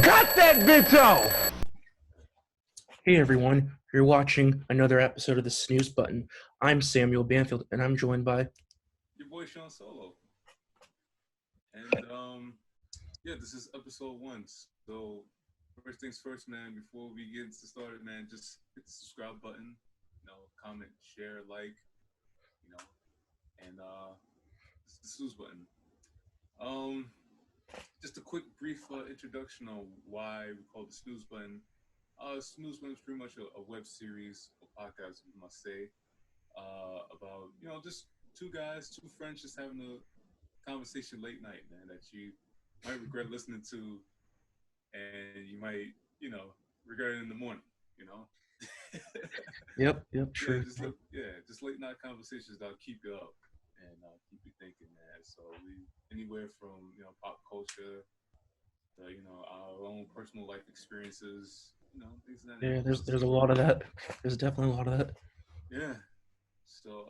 Cut that bitch off! Hey everyone, you're watching another episode of the Snooze Button. I'm Samuel Banfield, and I'm joined by your boy Sean Solo. And this is episode 1. So first things first, man. Before we get started, man, just hit the subscribe button. Comment, share, like, and it's the Snooze Button. Just a quick, brief introduction on why we call it the Snooze Button. Snooze Button is pretty much a web series, a podcast, you must say, about just two guys, two friends, just having a conversation late night, man, that you might regret listening to, and you might, regret it in the morning, Yep, true. Just late night conversations that'll keep you up and keep you thinking, man. So anywhere from pop culture to our own personal life experiences, things like that. Yeah, there's a lot of that. There's definitely a lot of that. Yeah. So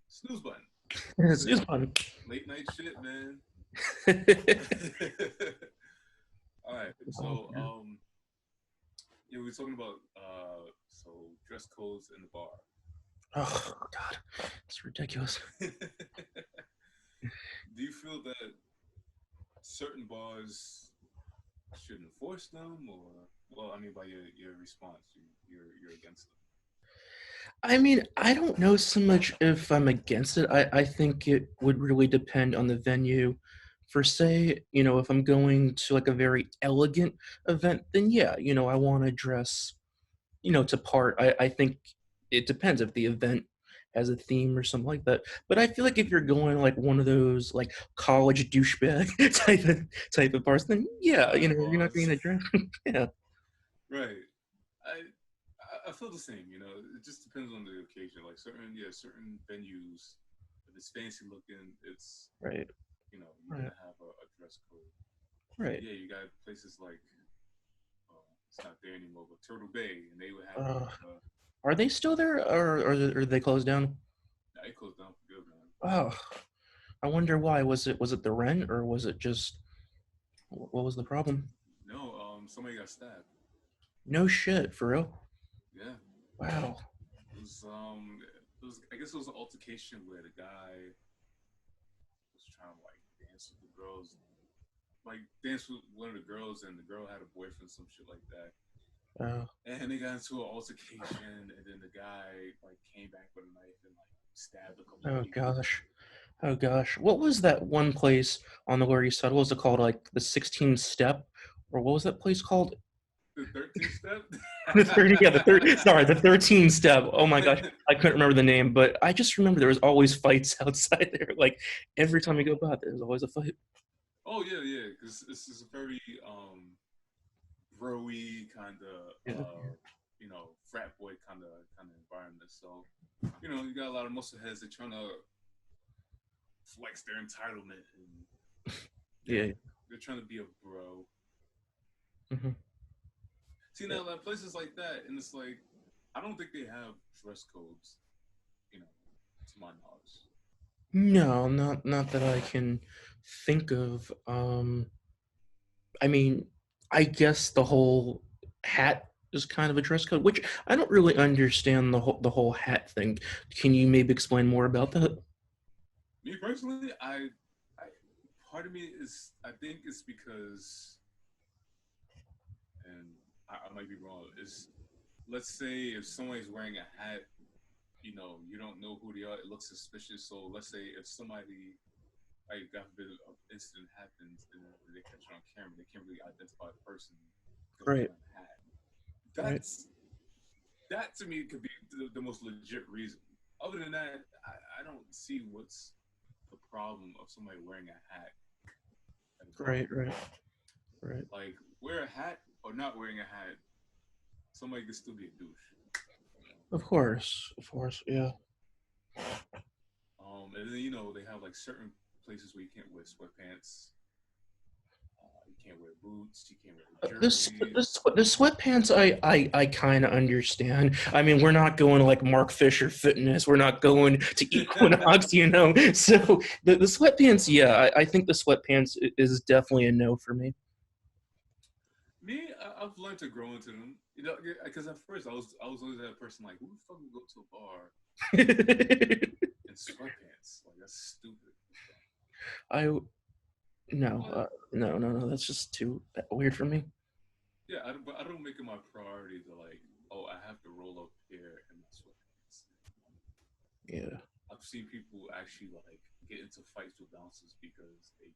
Snooze Button. Snooze Button. Late night shit, man. All right. So we were talking about dress codes in the bar. Oh God, it's ridiculous. Do you feel that certain bars should enforce them, or by your response, you're against them? I mean, I don't know so much if I'm against it. I think it would really depend on the venue. For say, if I'm going to like a very elegant event, then yeah, I want to dress, to part. I think it depends if the event has a theme or something like that. But I feel like if you're going like one of those like college douchebag type of bars, then yeah, you're not going to dress. Yeah. Right. I feel the same. It just depends on the occasion. Like certain venues, if it's fancy looking, it's right. You're gonna have a dress code. Right. Yeah, you got places like it's not there anymore, but Turtle Bay, and they would have. Are they still there, or are they closed down? Yeah, they closed down for good, man. Oh, I wonder why. Was it the rent, or was it just what was the problem? No, somebody got stabbed. No shit, for real? Yeah. Wow. It was I guess it was an altercation where the guy was trying to dance with the girls, dance with one of the girls, and the girl had a boyfriend, some shit like that. Oh. And they got into an altercation, and then the guy came back with a knife and stabbed a couple of people. Oh gosh. What was that one place on the Lower East Side? What was it called? Like the 16 Step, or what was that place called? The 13 Step? The 13 Step. Oh my gosh, I couldn't remember the name, but I just remember there was always fights outside there. Like every time you go by, there's always a fight. Oh yeah, because this is a very bro-y kind of frat boy kind of environment. So you got a lot of muscle heads that trying to flex their entitlement, and yeah, they're trying to be a bro. Mm-hmm. See, now places like that, and it's I don't think they have dress codes, to my knowledge. No, not that I can think of. I mean, I guess the whole hat is kind of a dress code, which I don't really understand the whole hat thing. Can you maybe explain more about that? Me personally, I part of me is I think it's because, and I might be wrong, is let's say if somebody's wearing a hat, you don't know who they are, it looks suspicious. So let's say if somebody, God forbid, an incident happens and they catch it on camera, they can't really identify the person. Right. That to me could be the most legit reason. Other than that, I don't see what's the problem of somebody wearing a hat. Right. Wear a hat or not wearing a hat, somebody could still be a douche. Of course, yeah. And then they have certain places where you can't wear sweatpants. You can't wear boots. You can't wear jerseys. The sweatpants, I kind of understand. I mean, we're not going to like Mark Fisher Fitness. We're not going to Equinox, you know. So the sweatpants, yeah, I think the sweatpants is definitely a no for me. Me, I've learned to grow into them. You know, because at first I was always that person like, who the fuck would go to a bar in sweatpants? Like that's stupid. I no, But no. That's just too weird for me. yeah, but I don't make it my priority to like, oh, I have to roll up here in my sweatpants. Yeah. I've seen people actually like get into fights with bouncers because they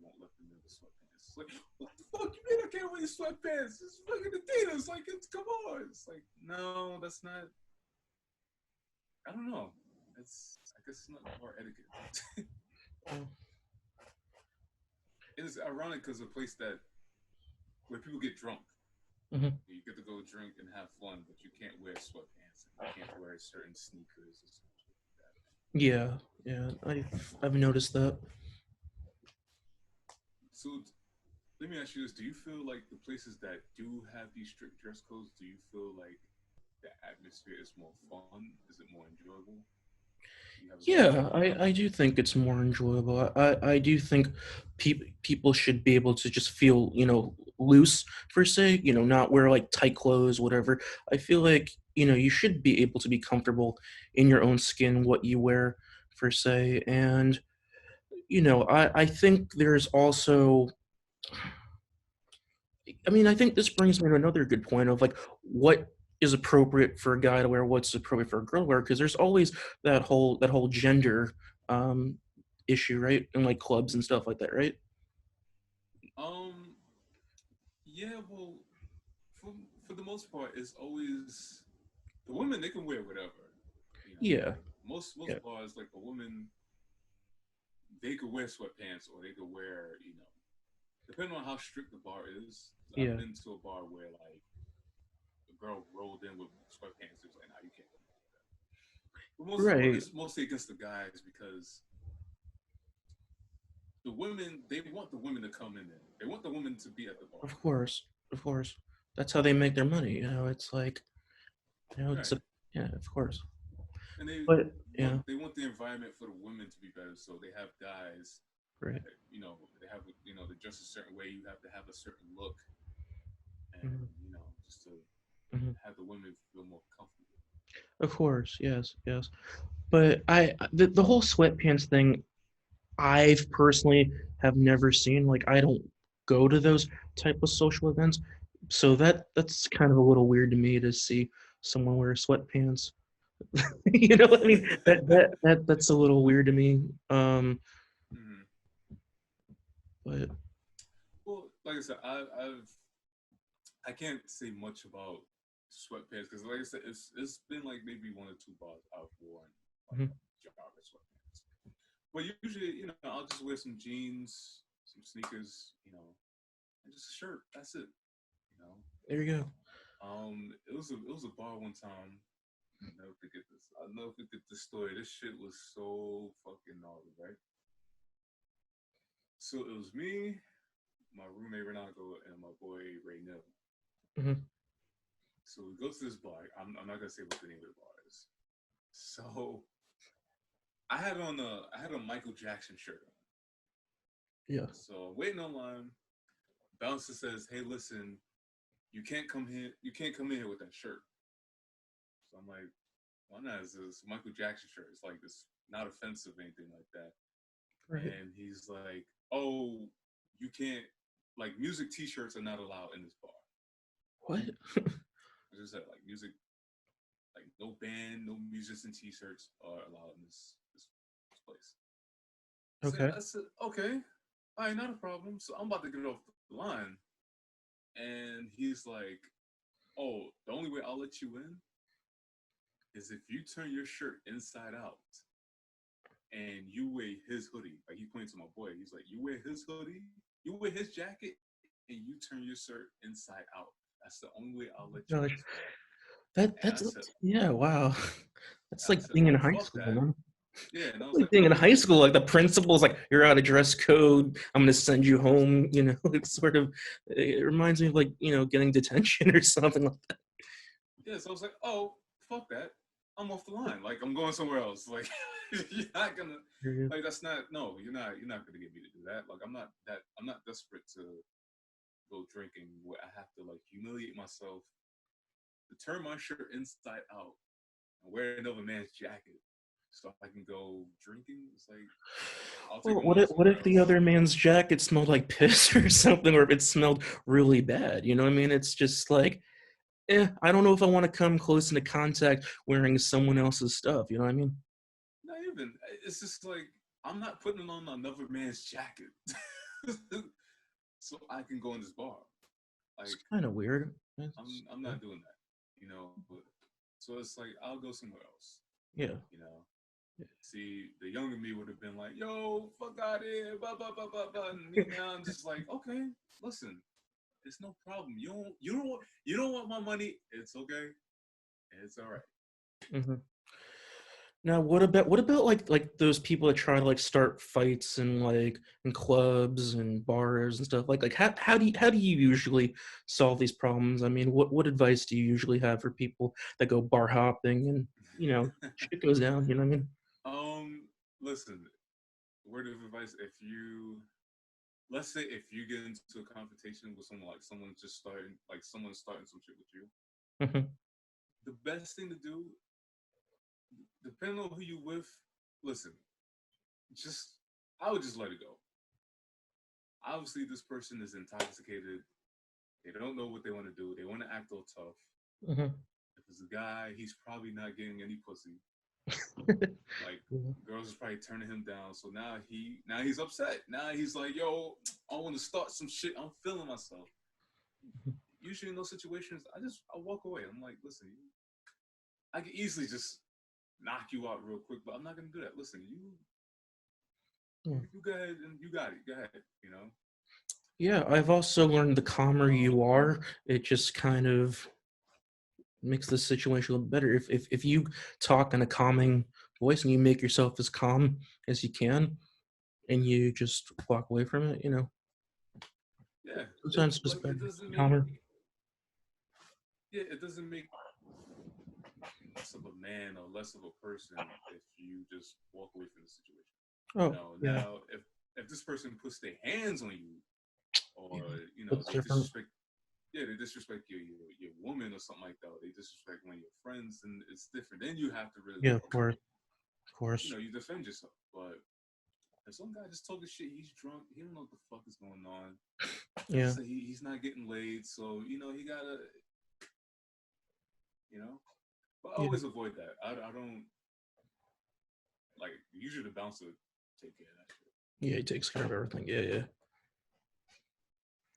won't let them in the sweatpants. It's like, what the fuck you mean I can't wear sweatpants? It's fucking Adidas. Like, come on. It's like, no, that's not. I don't know. I guess it's not bar etiquette. It's ironic because a place where people get drunk, Mhm. you get to go drink and have fun, but you can't wear sweatpants and you can't wear certain sneakers or something like that. Yeah. I've noticed that. So let me ask you this: do you feel like the places that do have these strict dress codes, do you feel like the atmosphere is more fun? Is it more enjoyable? Do you have a better Yeah, feeling? I do think it's more enjoyable. I do think people should be able to just feel, loose per se, not wear like tight clothes, whatever. I feel like, you should be able to be comfortable in your own skin, what you wear per se. And, I think there's also, I think this brings me to another good point of like what is appropriate for a guy to wear, what's appropriate for a girl to wear, because there's always that whole gender um issue, right? In like clubs and stuff like that, right? Um, yeah, well, for for the most part, it's always the women. They can wear whatever, Yeah, like most yeah, bars, like a woman, they could wear sweatpants or they could wear, depending on how strict the bar is. I've yeah. been to a bar where like a girl rolled in with sweatpants. It was like, nah, you can't go like that. But most of the part, Right. it's mostly against the guys because the women they want the women to come in there. They want the women to be at the bar, Of course. Of course. That's how they make their money, it's like, it's right? a yeah, of course. And But yeah, they want the environment for the women to be better. So they have guys right. that they have they dress a certain way. You have to have a certain look, and Mhm, just to mhm. have the women feel more comfortable. Of course, yes, yes. But the whole sweatpants thing, I've personally have never seen. Like, I don't go to those type of social events, so that's kind of a little weird to me to see someone wear sweatpants. You know what I mean? That's a little weird to me. Mm-hmm. But Well, like I said, I can't say much about sweatpants because, like I said, it's been like maybe one or two bars I've worn like mhm, jogger sweatpants. But usually, I'll just wear some jeans, some sneakers, and just a shirt. That's it. You know. there you go. It was a bar one time. I'll never forget this. I'll never forget this story. This shit was so fucking gnarly, right? So it was me, my roommate Renato, and my boy Ray Nil. Hmm. So we go to this bar. I'm not gonna say what the name of the bar is. So I had a Michael Jackson shirt on. Yeah. So waiting online, bouncer says, "Hey, listen, you can't come here. You can't come in here with that shirt." So I'm like, "Why not? It's a Michael Jackson shirt. It's like it's not offensive, or anything like that." Right. And he's like, "Oh, you can't. Like music T-shirts are not allowed in this bar." What? I just said like music, like no band, no musician T-shirts are allowed in this place. Okay. I said, okay, all right, not a problem. So I'm about to get off the line, and he's like, "Oh, the only way I'll let you in is if you turn your shirt inside out and you wear his hoodie." Like he pointed to my boy. He's like, "You wear his hoodie, you wear his jacket, and you turn your shirt inside out. That's the only way I'll let you in Gosh, this bar." that And I that's said, yeah. Wow. That's like being in "Oh, high fuck school, that." man. Yeah, and I was Like like, being in "Oh, high school, like the principal's like, you're out of dress code. I'm gonna send you home. It's sort of. It reminds me of like getting detention or something like that. yeah." So I was like, "Oh, fuck that. I'm off the line. Like I'm going somewhere else. Like you're not gonna Yeah. like that's not no. You're not gonna get me to do that. Like I'm not desperate to go drinking where I have to like humiliate myself to turn my shirt inside out and wear another man's jacket so I can go drinking. It's like I'll take Well, my money what somewhere if the else. other man's jacket smelled like piss or something, or if it smelled really bad? You know what I mean? It's just like, I don't know if I want to come close into contact wearing someone else's stuff. You know what I mean? Not even. It's just like I'm not putting on another man's jacket so I can go in this bar. Like It's kind of weird. I'm not doing that, you know. But, so it's like I'll go somewhere else, Yeah. you know. See, the younger me would have been like, "Yo, fuck out of here," blah blah blah blah blah. And me now, I'm just like, okay, listen, it's no problem. You don't want my money. It's okay. It's all right. hmm Now, what about like those people that try to like start fights and like in clubs and bars and stuff? Like how do you usually solve these problems? I mean, what advice do you usually have for people that go bar hopping and shit goes down? You know what I mean? Listen, word of advice: if you let's say if you get into a confrontation with someone, like someone's just starting, like someone's starting some shit with you, hmm the best thing to do, depending on who you with, listen, just I would just let it go. Obviously, this person is intoxicated. They don't know what they want to do. They want to act all tough. hmm If it's a guy, he's probably not getting any pussy. Like girls is probably turning him down. So now he's upset. Now he's like, yo, I want to start some shit. I'm feeling myself. Usually in those situations, I walk away. I'm like, listen, I can easily just knock you out real quick, but I'm not gonna do that. Listen, you go ahead and you got it. Go ahead, you know. Yeah, I've also learned the calmer you are, it just kind of makes the situation a little better. If you talk in a calming voice and you make yourself as calm as you can, and you just walk away from it, Yeah, sometimes it's just like better, it doesn't make calmer. it doesn't make less of a man or less of a person if you just walk away from the situation. You Oh know, yeah, now if this person puts their hands on you or that's they different. disrespect they disrespect your woman or something like that, or they disrespect one of your friends, and it's different. Then you have to really Yeah, walk away. of course. You defend yourself. But if some guy just talking shit, he's drunk, he don't know what the fuck is going on. Let's Yeah, say he's not getting laid, so he gotta you know. But I yeah, always avoid that. I don't like usually the bouncer take care of that shit. yeah. He takes care of everything. Yeah, yeah.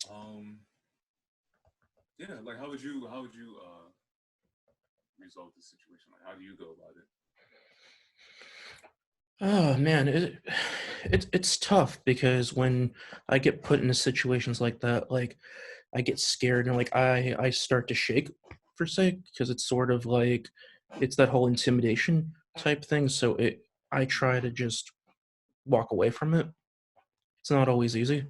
Um, yeah, like how would you resolve this situation? Like, how do you go about it? Oh man, it's tough because when I get put into situations like that, like I get scared and like I start to shake per se because it's sort of like it's that whole intimidation type thing. So I try to just walk away from it. It's not always easy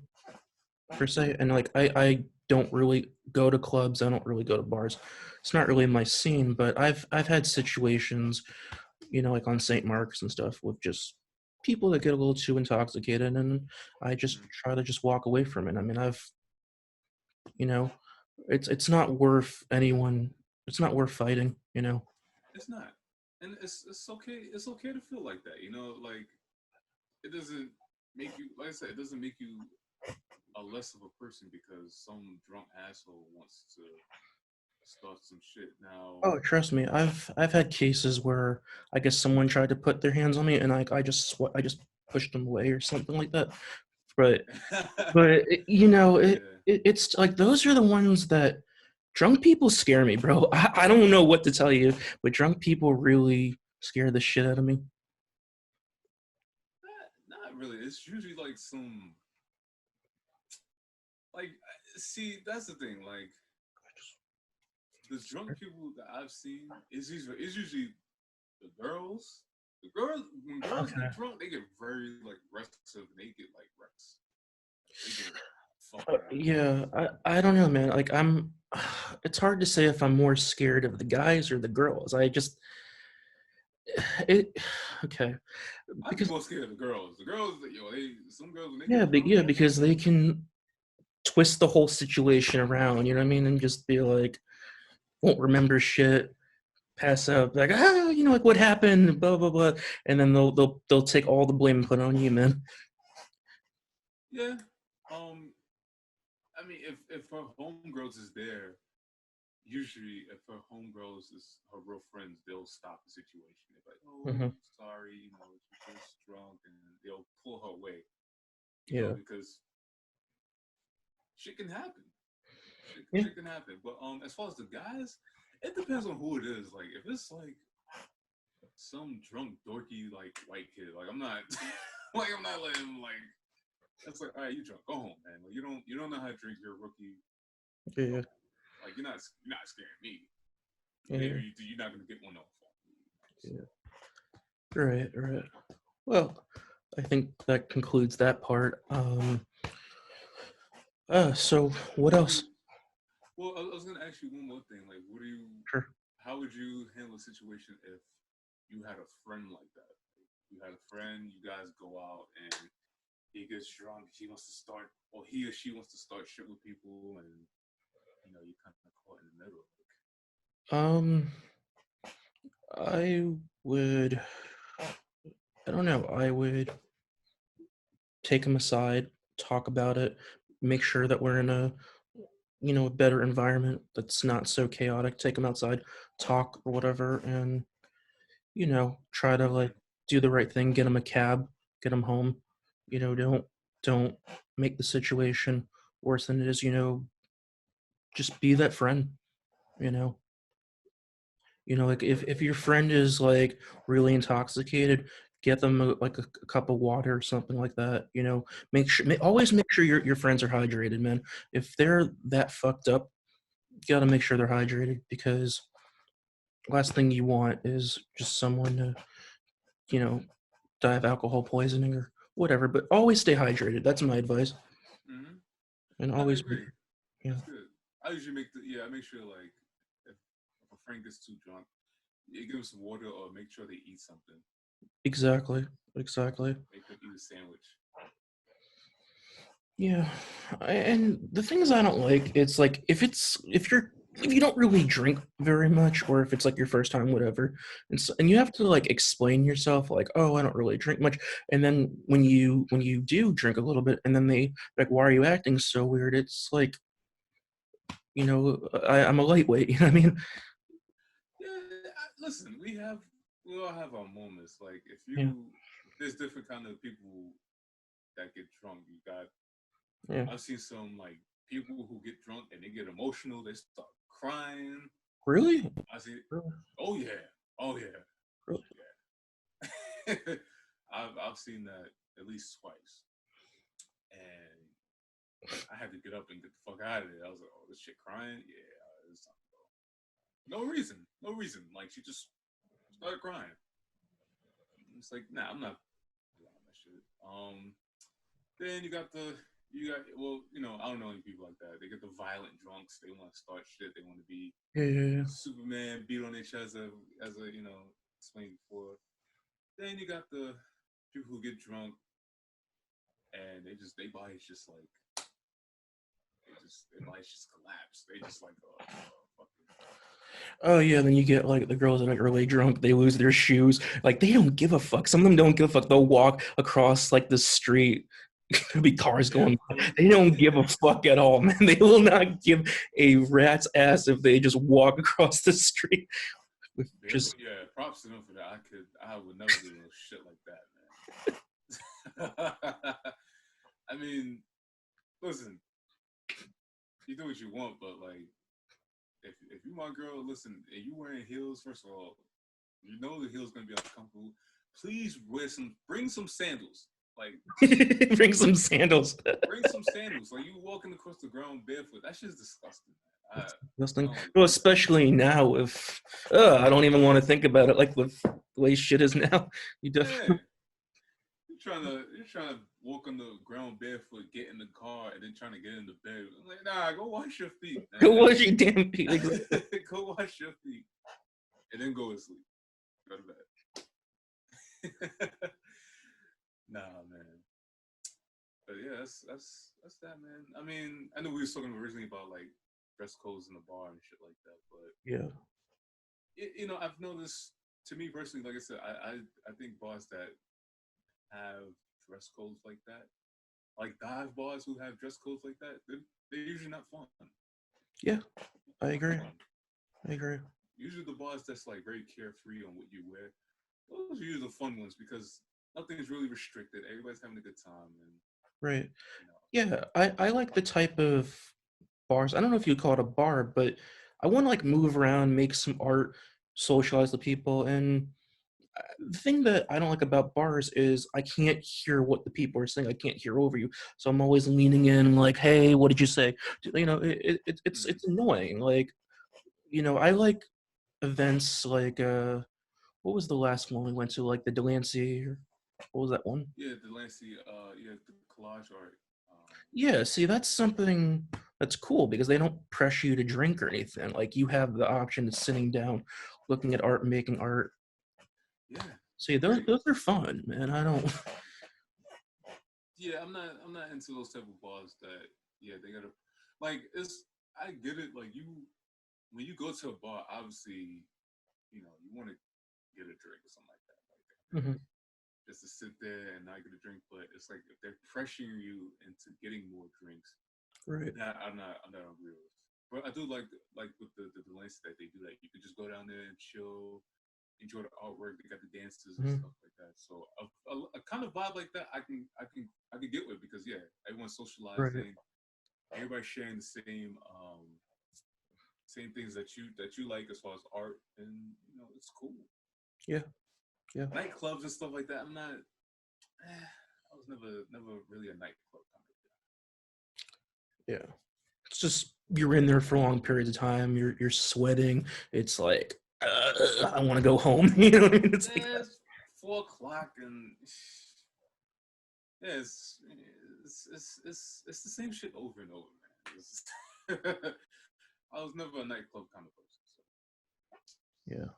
per se, and like I don't really go to clubs. I don't really go to bars. It's not really my scene, but I've had situations, like on St. Mark's and stuff with just people that get a little too intoxicated, and I just Mm-hmm. try to just walk away from it. I mean, you know, it's not worth anyone. It's not worth fighting. It's not, and it's okay. It's okay to feel like that. Like it doesn't make you. Like I said, it doesn't make you a less of a person because some drunk asshole wants to start some shit. Now, Oh, trust me, I've had cases where I guess someone tried to put their hands on me, and I just pushed them away or something like that. But yeah, it's like those are the ones that drunk people scare me, bro. I don't know what to tell you, but drunk people really scare the shit out of me. not really. It's usually like some like see that's the thing. Like the drunk people that I've seen is usually the girls. The girls when girls Okay. get drunk, they get very like restive and they get like rest. They get fucked around. Yeah, I don't know, man. Like it's hard to say if I'm more scared of the guys or the girls. It, okay, I'd be because more scared of the girls. The girls, some girls when they yeah, get drunk, because they can twist the whole situation around, you know what I mean? And just be like, won't remember shit, pass out, like, like what happened, blah blah blah, and then they'll take all the blame and put it on you, man. Yeah. I mean, if her homegirls is there, usually if her homegirls is her real friends, they'll stop the situation. They're like, "Oh, Mm-hmm. sorry, she's just drunk," and they'll pull her away. Yeah. Because shit can happen. Yeah. Shit can happen. But as far as the guys, it depends on who it is. Like, if it's like some drunk dorky like white kid, like I'm not, I'm not letting him like. It's like, all right, you drunk, go home, man. Like you don't know how to drink. You're a rookie. Yeah. Like you're not scaring me. Yeah. You're not gonna get one off. Yeah. Right. Well, I think that concludes that part. So what else? Well, I was gonna ask you one more thing. Like, Sure. how would you handle a situation if you had a friend like that? You had a friend, you guys go out and he gets drunk, he wants to start, or he or she wants to start shit with people, and you kind of caught in the middle. I don't know. I would take him aside, talk about it, make sure that we're in a better environment that's not so chaotic. Take him outside, talk or whatever, and try to like do the right thing. Get him a cab, get him home. Don't make the situation worse than it is. Just be that friend. You know. Like if your friend is like really intoxicated, get them a cup of water or something like that. Always make sure your friends are hydrated, man. If they're that fucked up, you gotta make sure they're hydrated, because last thing you want is just someone to die of alcohol poisoning or whatever. But always stay hydrated. That's my advice. Mm-hmm. And I always, agree. yeah, That's good. I usually I make sure like if a friend gets too drunk, you give them some water or make sure they eat something. exactly. Make them eat a sandwich. Yeah, and the things I don't like, it's like if you don't really drink very much, or if it's like your first time, whatever, and you have to like explain yourself, like, oh, I don't really drink much, and then when you do drink a little bit, and then they like, why are you acting so weird? It's like, I'm a lightweight, you know what I mean? Yeah, listen, we all have our moments. Like Yeah, there's different kind of people that get drunk. yeah. I've seen some like people who get drunk and they get emotional. They start crying. Really? I see. Really? Oh yeah, oh yeah, Really? yeah. I've seen that at least twice, and I had to get up and get the fuck out of there. I was like, oh, this shit crying. Yeah, it's time to go. No reason. Like she just started crying. It's like, nah, I'm not allowing that shit. Then well, I don't know any people like that. They get the violent drunks. They want to start shit. They want to be Yeah. Superman, beat on each other, as a explained before. Then you got the people who get drunk and their bodies just like their bodies just collapse. They just like fucking. Oh yeah, then you get like the girls that are really drunk, they lose their shoes. Like they don't give a fuck. Some of them don't give a fuck. They'll walk across like the street. There'll be cars going by. They don't give a fuck at all, man. They will not give a rat's ass if they just walk across the street. With just Props to them for that. I would never do no shit like that, man. I mean, listen, you do what you want, but like, if you my girl, listen, and you wearing heels, first of all, you know the heels gonna be uncomfortable. Please bring some sandals. Like, bring some sandals. Bring some sandals. Like you walking across the ground barefoot. That shit's disgusting. Disgusting. Well, especially now, if I don't even want to think about it. Like with the way shit is now, you definitely. Yeah. You're trying to walk on the ground barefoot, get in the car, and then trying to get in the bed. I'm like, nah, go wash your feet. Man. Go wash your damn feet. Exactly. Go wash your feet, and then go to sleep. Go to bed. Nah, man. But yeah, that's that, man. I mean, I know we was talking originally about like dress codes in the bar and shit like that, but Yeah. I've noticed. To me personally, like I said, I think bars that have dress codes like that, like dive bars who have dress codes like that, they're usually not fun. Yeah, I Not agree. fun. I agree. Usually the bars that's like very carefree on what you wear, those are usually the fun ones because nothing's really restricted. Everybody's having a good time, and Right. you know, Yeah, I like the type of bars. I don't know if you'd call it a bar, but I want to like move around, make some art, socialize with people. And the thing that I don't like about bars is I can't hear what the people are saying. I can't hear over you. So I'm always leaning in, like, "Hey, what did you say?" It's annoying. Like, I like events like what was the last one we went to? Like the Delancey. Or what was that one? yeah, the Lancy, yeah, the collage art. Yeah, see, that's something that's cool because they don't pressure you to drink or anything. Like you have the option of sitting down, looking at art, making art. Yeah, See, those great. those are fun, man. I don't. Yeah, I'm not into those type of bars that yeah they gotta like it's I get it like you when you go to a bar obviously you want to get a drink or something like that Mhm. just to sit there and not get a drink, but it's like if they're pressuring you into getting more drinks, Right. that I'm not agree with. But I do like with the Delancey that they do that you could just go down there and chill, enjoy the artwork. They got the dances and Mhm. stuff like that. So a kind of vibe like that I can get with because yeah, everyone's Right. socializing, everybody's sharing the same things that you like as far as art, and it's cool. Yeah. Yeah. Nightclubs and stuff like that. I'm not. I was never really a nightclub kind of Yeah. It's just you're in there for long periods of time. You're sweating. It's like I want to go home. You know what I mean? It's guy. like that. It's 4 o'clock and yeah, it's the same shit over and over, man. I was never a nightclub kind of person. So. Yeah.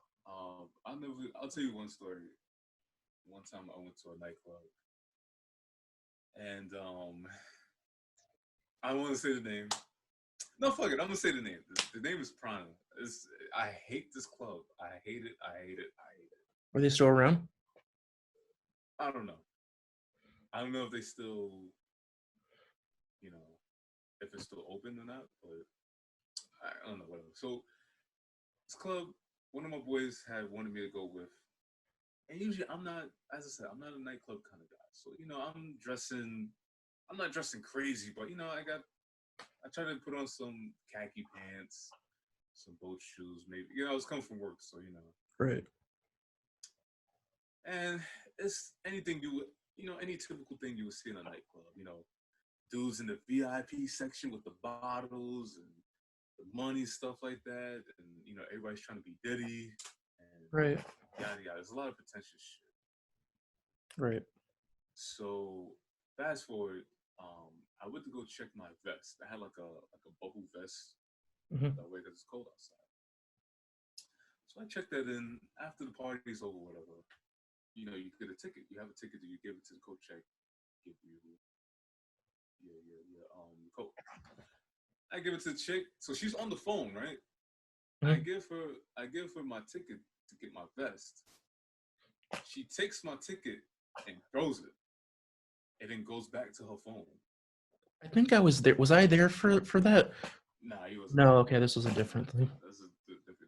I'll tell you one story. One time I went to a nightclub, and I don't want to say the name. No, fuck it. I'm gonna say the name. The name is Prana. I hate this club. I hate it. I hate it. I hate it. Are they still around? I don't know. I don't know if they still, you know, if it's still open or not, but I don't know. Whatever. So this club, one of my boys had wanted me to go with, and usually I'm not. As I said, I'm not a nightclub kind of guy. So I'm dressing. I'm not dressing crazy, but I try to put on some khaki pants, some boat shoes, maybe. I was coming from work, so. Right. And it's anything any typical thing you would see in a nightclub. Dudes in the VIP section with the bottles and the money, stuff like that, and everybody's trying to be Diddy and Right. yada yada. There's a lot of pretentious shit. Right. So fast forward, I went to go check my vest. I had like a bubble vest Mhm. that way because it's cold outside. So I checked that in after the party's over, whatever. You get a ticket. You have a ticket. You give it to the coat check. Give you your coat. I give it to the chick. So she's on the phone, right? I Mhm. give her my ticket to get my vest. She takes my ticket and throws it, and then goes back to her phone. I think I was there. Was I there for that? Nah, he wasn't No. there. Okay, this was a different thing. That's a different thing.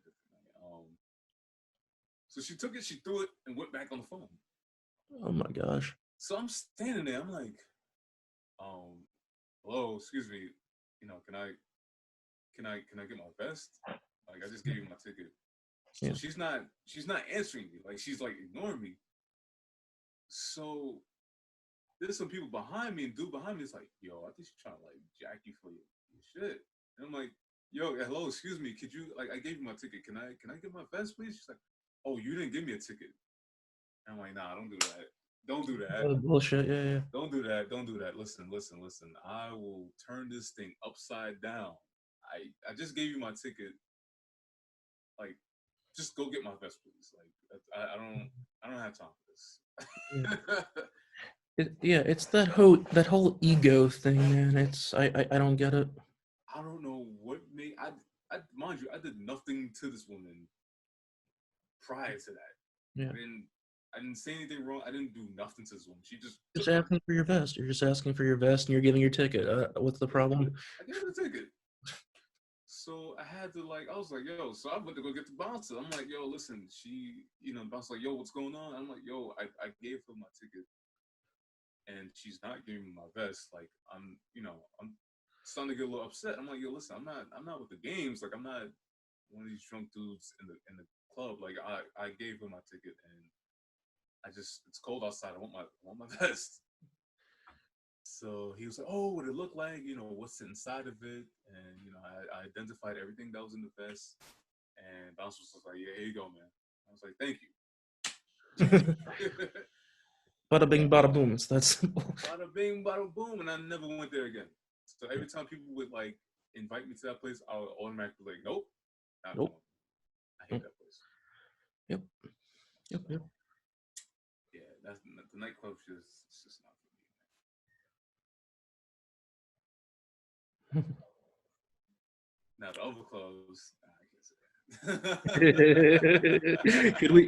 So she took it, she threw it, and went back on the phone. Oh my gosh. So I'm standing there. I'm like, um, hello, excuse me. Can I get my vest? Like I just gave you my ticket. So Yeah. she's not answering me. Like she's like ignoring me. So there's some people behind me, and dude behind me is like, yo, I think she's trying to like jack you for your shit. And I'm like, yo, hello, excuse me, could you I gave you my ticket. Can I get my vest, please? She's like, oh, you didn't give me a ticket. And I'm like, nah, don't do that. Don't do that. Oh, bullshit. Yeah. Yeah. Don't do that. Don't do that. Listen. I will turn this thing upside down. I just gave you my ticket. Like, just go get my vest, please. Like, I don't have time for Yeah. this. It's that whole ego thing, man. I don't get it. I don't know what made I mind you, I did nothing to this woman prior to that. Yeah. I didn't say anything wrong. I didn't do nothing to this woman. She just Just asking for your vest. You're just asking for your vest, and you're giving your ticket. What's the problem? I gave her the ticket. So I had to I was like, yo, so I went to go get the bouncer. I'm like, yo, listen, the bouncer like, yo, what's going on? I'm like, yo, I gave her my ticket and she's not giving me my vest. Like I'm starting to get a little upset. I'm like, yo, listen, I'm not with the games. Like I'm not one of these drunk dudes in the club. Like I gave her my ticket and it's cold outside. I want my vest. So he was like, oh, what it looked like, what's inside of it. And, I identified everything that was in the vest. And bouncer was like, yeah, here you go, man. I was like, thank you. Bada bing, bada boom. It's that simple. Bada bing, bada boom. And I never went there again. So every time people would, invite me to that place, I would automatically be like, nope. Not Nope. going. I hate that place. Yep. Yeah, that's the nightclub it's just not for me. Now the other clubs, I can't say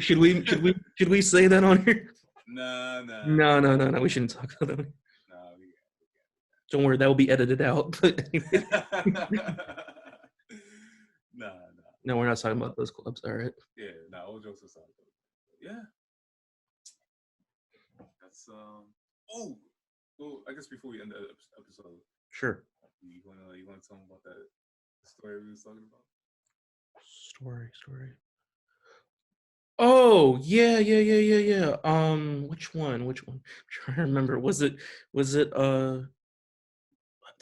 Should we say that on here? Nah. No. We shouldn't talk about that. Nah, Don't worry, that will be edited out. But anyway. Nah. No, we're not talking about those clubs. All right. Yeah, all jokes aside. Yeah. That's Oh, well, I guess before we end the episode, Sure. you wanna tell me about that story we was talking about? Story. Oh, yeah. Which one? I'm trying to remember. Was it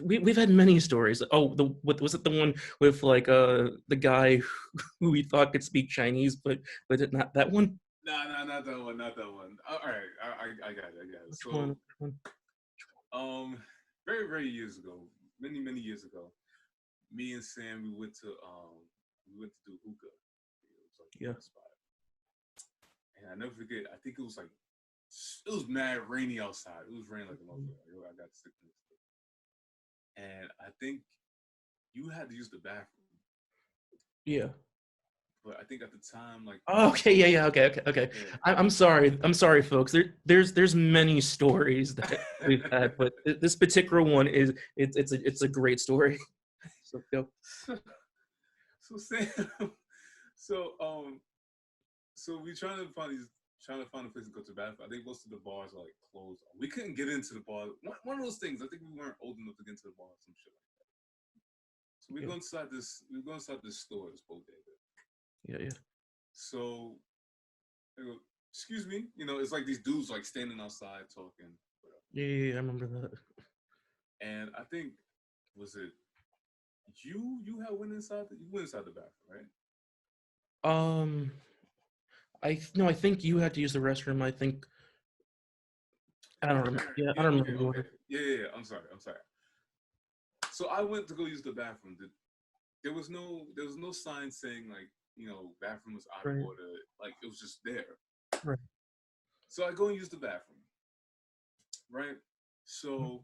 we've had many stories. Oh, was it the one with the guy who we thought could speak Chinese, but it not that one? Nah, not that one. All right, I got it. Which one? Very, very years ago, many years ago, me and Sam we went to do hookah. It was a spot. And I never forget. I think it was mad rainy outside. It was raining like a motherfucker. I got sick. And I think you had to use the bathroom. Yeah. But I think at the time, Oh, okay, yeah, okay. Yeah. I'm sorry, folks. There's many stories that we've had, but this particular one it's a great story. So go. So Sam, so we trying to find a place to go to the bathroom. I think most of the bars are closed. We couldn't get into the bar. One of those things. I think we weren't old enough to get into the bar or some shit like that. So we go inside this store, this bodega. Yeah. So I go, excuse me, it's like these dudes standing outside talking. Whatever. Yeah, I remember that. And I think was it you went inside the bathroom, right? I think you had to use the restroom. I think I don't remember. Yeah, I don't remember. Okay. Yeah. I'm sorry. So I went to go use the bathroom. There was no sign saying bathroom was out of order. It was just there. Right. So I go and use the bathroom. Right. So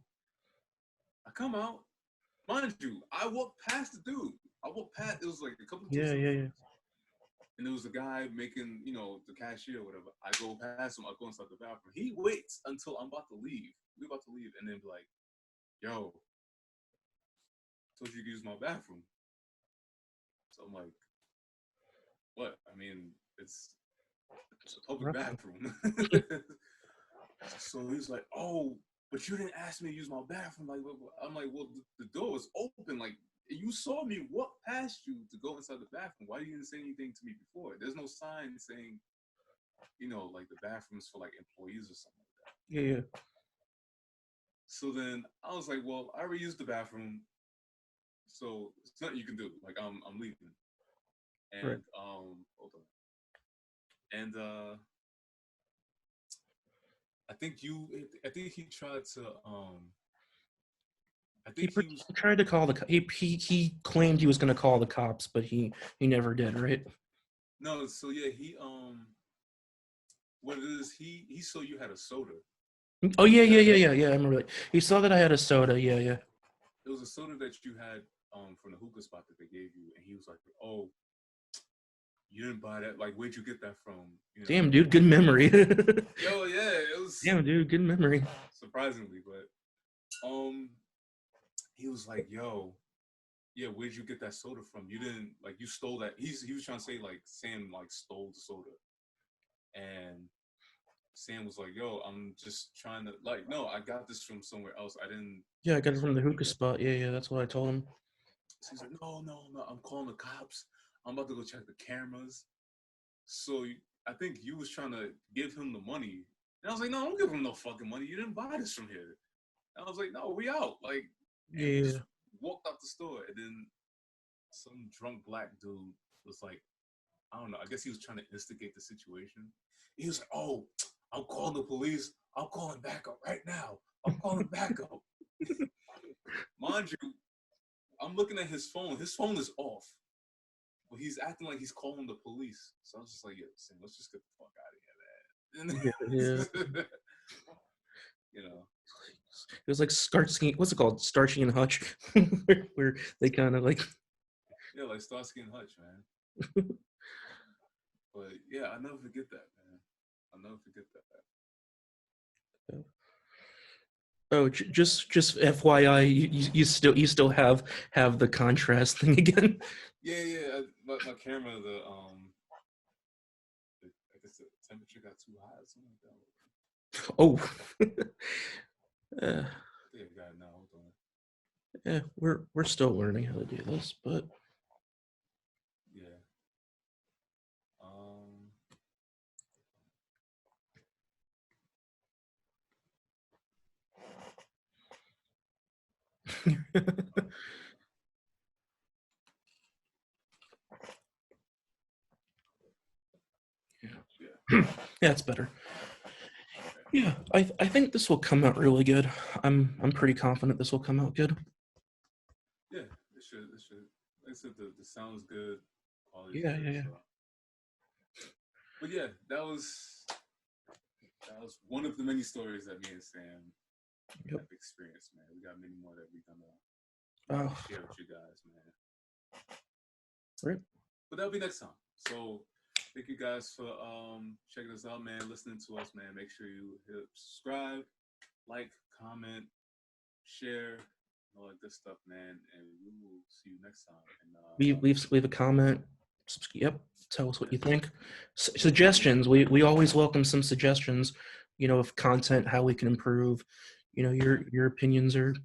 I come out. Mind you, I walked past the dude. It was a couple of Yeah. And there was a guy making, the cashier or whatever. I go past him. I go inside the bathroom. He waits until I'm about to leave. We're about to leave. And then be like, yo, I told you to use my bathroom. So I'm like, what? I mean, it's a public bathroom. So he's like, oh, but you didn't ask me to use my bathroom. I'm like, well, the door was open. You saw me walk past you to go inside the bathroom. Why you didn't say anything to me before? There's no sign saying, the bathrooms for employees or something like that. Yeah. So then I was like, well, I already used the bathroom, so it's nothing you can do. I'm leaving. And hold on. And I think he tried to He tried to call he claimed he was going to call the cops, but he never did, right? No, so yeah, he what it is, he saw you had a soda. Oh yeah. I remember that. He saw that I had a soda. Yeah. It was a soda that you had from the hookah spot that they gave you, and he was like, "Oh, you didn't buy that? Like, where'd you get that from?" You know? Damn, dude, good memory. Yo, yeah, it was. Damn, dude, good memory. Surprisingly, but he was like, "Yo, yeah, where'd you get that soda from? You didn't like you stole that." He was trying to say like Sam like stole the soda, and Sam was like, "Yo, I'm just trying to like no, I got this from somewhere else. I didn't." Yeah, I got it from the hookah spot. Yeah, that's what I told him. So he's like, "No, I'm calling the cops. I'm about to go check the cameras." So I think you was trying to give him the money, and I was like, "No, don't give him no fucking money. You didn't buy this from here." And I was like, "No, we out." Like, and we just walked out the store, and then some drunk black dude was like, I don't know. I guess he was trying to instigate the situation. He was like, "Oh, I'm calling the police. I'm calling backup right now. I'm calling backup." Mind you, I'm looking at his phone. His phone is off, but he's acting like he's calling the police. So I was just like, "Yeah, Sam, let's just get the fuck out of here, man." You know, it was like Starsky. What's it called? Starsky and Hutch, where they kind of like. Yeah, like Starsky and Hutch, man. But yeah, I'll never forget that, man. I'll never forget that. Oh, just FYI, you still have the contrast thing again. Yeah. My camera, I guess the temperature got too high or something like that. Oh. I think I got it now. Hold on. Yeah, we're still learning how to do this, but yeah. Yeah, it's better. Yeah, I think this will come out really good. I'm pretty confident this will come out good. Yeah, it should. Like I said, the sound's good. Yeah. So. But yeah, that was one of the many stories that me and Sam have experienced, man. We got many more that we're gonna share with you guys, man. Right. But that'll be next time. So thank you guys for checking us out, man, listening to us, man. Make sure you hit subscribe, like, comment, share, all that good stuff, man. And we will see you next time. And leave a comment. Yep. Tell us what you think. Suggestions. We always welcome some suggestions. Of content, how we can improve. Your opinions are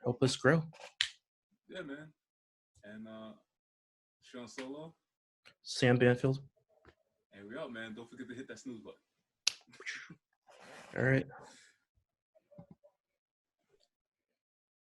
help us grow. Yeah, man. And Sean Solo. Sam Banfield. And we out, man. Don't forget to hit that snooze button. All right.